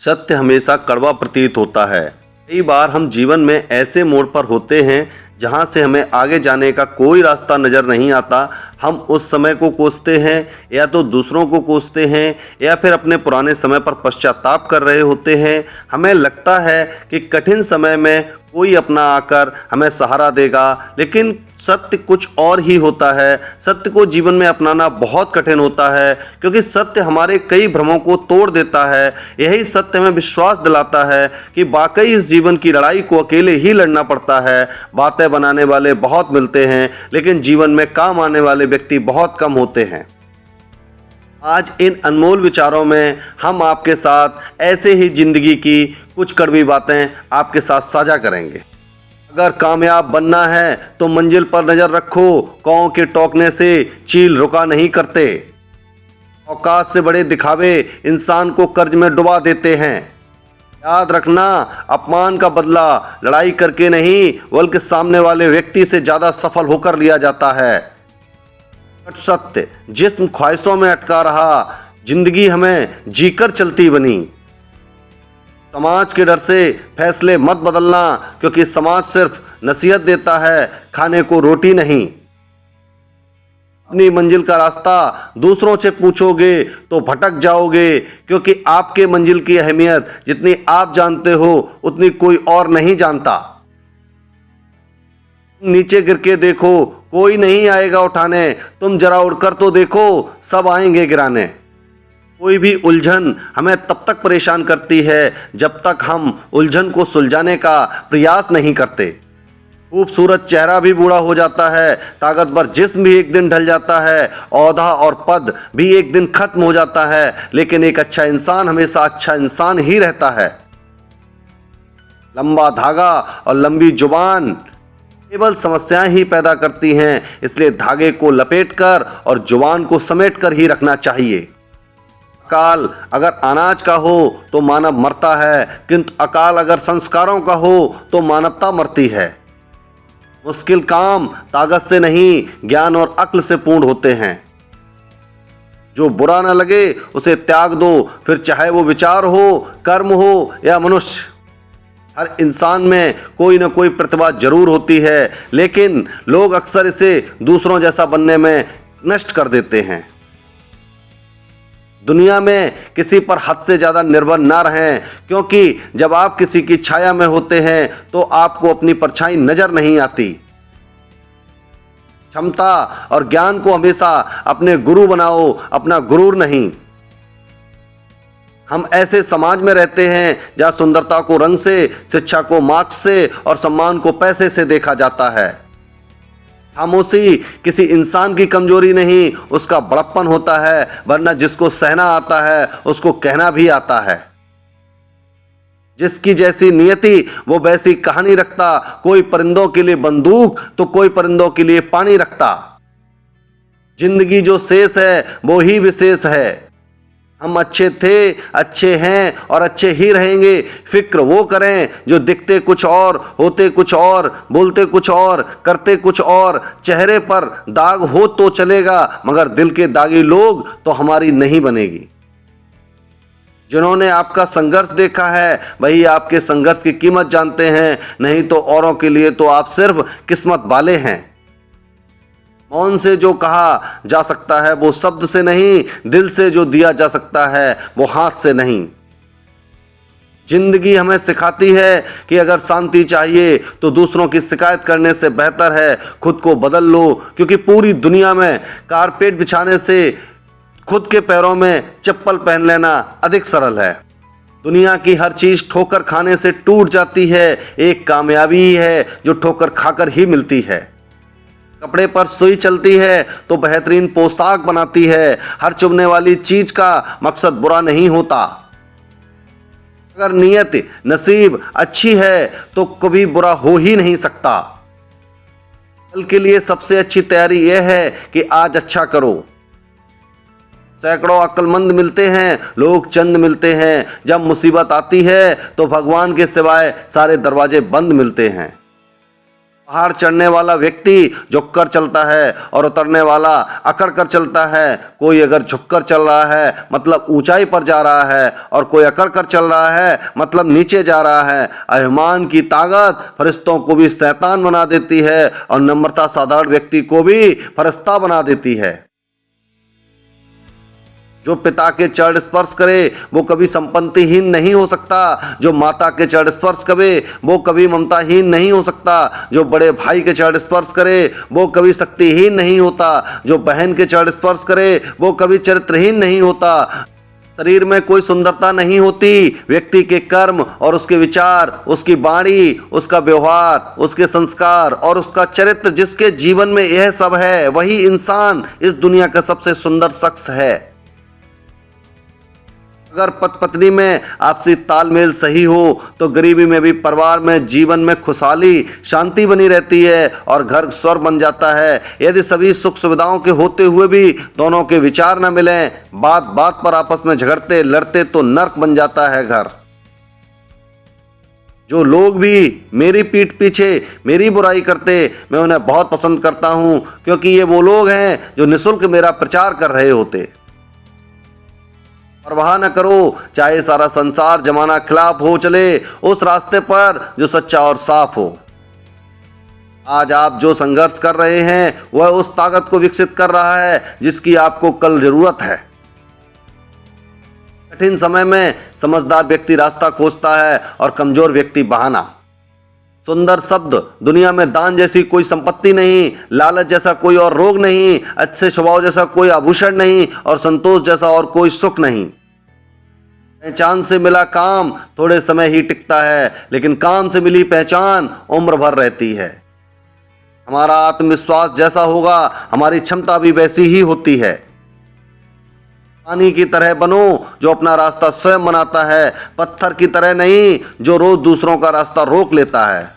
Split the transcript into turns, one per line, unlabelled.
सत्य हमेशा कड़वा प्रतीत होता है। कई बार हम जीवन में ऐसे मोड़ पर होते हैं जहां से हमें आगे जाने का कोई रास्ता नज़र नहीं आता। हम उस समय को कोसते हैं या तो दूसरों को कोसते हैं या फिर अपने पुराने समय पर पश्चाताप कर रहे होते हैं। हमें लगता है कि कठिन समय में कोई अपना आकर हमें सहारा देगा, लेकिन सत्य कुछ और ही होता है। सत्य को जीवन में अपनाना बहुत कठिन होता है, क्योंकि सत्य हमारे कई भ्रमों को तोड़ देता है। यही सत्य हमें विश्वास दिलाता है कि वाकई इस जीवन की लड़ाई को अकेले ही लड़ना पड़ता है। बातें बनाने वाले बहुत मिलते हैं, लेकिन जीवन में काम आने वाले व्यक्ति बहुत कम होते हैं। आज इन अनमोल विचारों में हम आपके साथ ऐसे ही जिंदगी की कुछ कड़वी बातें आपके साथ साझा करेंगे। अगर कामयाब बनना है तो मंजिल पर नज़र रखो, कौओं के टौकने से चील रुका नहीं करते। औकात से बड़े दिखावे इंसान को कर्ज में डुबा देते हैं। याद रखना, अपमान का बदला लड़ाई करके नहीं बल्कि सामने वाले व्यक्ति से ज़्यादा सफल होकर लिया जाता है। सत्य, जिस्म ख्वाहिशों में अटका रहा, जिंदगी हमें जीकर चलती बनी। समाज के डर से फैसले मत बदलना, क्योंकि समाज सिर्फ नसीहत देता है, खाने को रोटी नहीं। अपनी मंजिल का रास्ता दूसरों से पूछोगे तो भटक जाओगे, क्योंकि आपके मंजिल की अहमियत जितनी आप जानते हो उतनी कोई और नहीं जानता। नीचे गिर के देखो, कोई नहीं आएगा उठाने। तुम जरा उड़कर तो देखो, सब आएंगे गिराने। कोई भी उलझन हमें तब तक परेशान करती है जब तक हम उलझन को सुलझाने का प्रयास नहीं करते। खूबसूरत चेहरा भी बूढ़ा हो जाता है, ताकतवर जिस्म भी एक दिन ढल जाता है, औहदा और पद भी एक दिन खत्म हो जाता है, लेकिन एक अच्छा इंसान हमेशा अच्छा इंसान ही रहता है। लंबा धागा और लंबी जुबान केवल समस्याएं ही पैदा करती हैं, इसलिए धागे को लपेटकर और जुबान को समेटकर ही रखना चाहिए। अकाल अगर अनाज का हो तो मानव मरता है, किंतु अकाल अगर संस्कारों का हो तो मानवता मरती है। मुश्किल काम ताकत से नहीं, ज्ञान और अक्ल से पूर्ण होते हैं। जो बुरा न लगे उसे त्याग दो, फिर चाहे वो विचार हो, कर्म हो या मनुष्य। हर इंसान में कोई न कोई प्रतिभा जरूर होती है, लेकिन लोग अक्सर इसे दूसरों जैसा बनने में नष्ट कर देते हैं। दुनिया में किसी पर हद से ज़्यादा निर्भर ना रहें, क्योंकि जब आप किसी की छाया में होते हैं तो आपको अपनी परछाई नजर नहीं आती। क्षमता और ज्ञान को हमेशा अपने गुरु बनाओ, अपना गुरूर नहीं। हम ऐसे समाज में रहते हैं जहाँ सुंदरता को रंग से, शिक्षा को मार्क्स से और सम्मान को पैसे से देखा जाता है। खामोशी किसी इंसान की कमजोरी नहीं, उसका बड़प्पन होता है, वरना जिसको सहना आता है उसको कहना भी आता है। जिसकी जैसी नियति वो वैसी कहानी रखता। कोई परिंदों के लिए बंदूक तो कोई परिंदों के लिए पानी रखता। जिंदगी जो शेष है वो ही विशेष है। हम अच्छे थे, अच्छे हैं और अच्छे ही रहेंगे। फिक्र वो करें जो दिखते कुछ और, होते कुछ और, बोलते कुछ और, करते कुछ और। चेहरे पर दाग हो तो चलेगा, मगर दिल के दागी लोग तो हमारी नहीं बनेगी। जिन्होंने आपका संघर्ष देखा है वही आपके संघर्ष की कीमत जानते हैं, नहीं तो औरों के लिए तो आप सिर्फ किस्मत वाले हैं। मौन से जो कहा जा सकता है वो शब्द से नहीं, दिल से जो दिया जा सकता है वो हाथ से नहीं। जिंदगी हमें सिखाती है कि अगर शांति चाहिए तो दूसरों की शिकायत करने से बेहतर है खुद को बदल लो, क्योंकि पूरी दुनिया में कारपेट बिछाने से खुद के पैरों में चप्पल पहन लेना अधिक सरल है। दुनिया की हर चीज ठोकर खाने से टूट जाती है, एक कामयाबी ही है जो ठोकर खाकर ही मिलती है। कपड़े पर सुई चलती है तो बेहतरीन पोशाक बनाती है। हर चुभने वाली चीज का मकसद बुरा नहीं होता। अगर नियत नसीब अच्छी है तो कभी बुरा हो ही नहीं सकता। कल के लिए सबसे अच्छी तैयारी यह है कि आज अच्छा करो। सैकड़ों अक्लमंद मिलते हैं, लोग चंद मिलते हैं। जब मुसीबत आती है तो भगवान के सिवाय सारे दरवाजे बंद मिलते हैं। पहाड़ चढ़ने वाला व्यक्ति झुककर चलता है और उतरने वाला अकड़ कर चलता है। कोई अगर झुककर चल रहा है मतलब ऊंचाई पर जा रहा है, और कोई अकड़ कर चल रहा है मतलब नीचे जा रहा है। अभिमान की ताकत फरिश्तों को भी शैतान बना देती है और नम्रता साधारण व्यक्ति को भी फरिश्ता बना देती है। जो पिता के चरण स्पर्श करे वो कभी संपत्तिहीन नहीं हो सकता। जो माता के चरण स्पर्श करे वो कभी ममताहीन नहीं हो सकता। जो बड़े भाई के चरण स्पर्श करे वो कभी शक्तिहीन नहीं होता। जो बहन के चरण स्पर्श करे वो कभी चरित्रहीन नहीं होता। शरीर में कोई सुंदरता नहीं होती, व्यक्ति के कर्म और उसके विचार, उसकी वाणी, उसका व्यवहार, उसके संस्कार और उसका चरित्र, जिसके जीवन में यह सब है वही इंसान इस दुनिया का सबसे सुंदर शख्स है। अगर पति पत्नी में आपसी तालमेल सही हो तो गरीबी में भी, परिवार में, जीवन में खुशहाली शांति बनी रहती है और घर स्वर्ग बन जाता है। यदि सभी सुख सुविधाओं के होते हुए भी दोनों के विचार न मिलें, बात बात पर आपस में झगड़ते लड़ते, तो नर्क बन जाता है घर। जो लोग भी मेरी पीठ पीछे मेरी बुराई करते, मैं उन्हें बहुत पसंद करता हूं, क्योंकि ये वो लोग हैं जो निःशुल्क मेरा प्रचार कर रहे होते। परवाह न करो, चाहे सारा संसार जमाना खिलाफ हो चले, उस रास्ते पर जो सच्चा और साफ हो। आज आप जो संघर्ष कर रहे हैं वह उस ताकत को विकसित कर रहा है जिसकी आपको कल जरूरत है। कठिन समय में समझदार व्यक्ति रास्ता खोजता है और कमजोर व्यक्ति बहाना। सुंदर शब्द दुनिया में दान जैसी कोई संपत्ति नहीं, लालच जैसा कोई और रोग नहीं, अच्छे स्वभाव जैसा कोई आभूषण नहीं और संतोष जैसा और कोई सुख नहीं। पहचान से मिला काम थोड़े समय ही टिकता है, लेकिन काम से मिली पहचान उम्र भर रहती है। हमारा आत्मविश्वास जैसा होगा हमारी क्षमता भी वैसी ही होती है। पानी की तरह बनो जो अपना रास्ता स्वयं बनाता है, पत्थर की तरह नहीं जो रोज दूसरों का रास्ता रोक लेता है।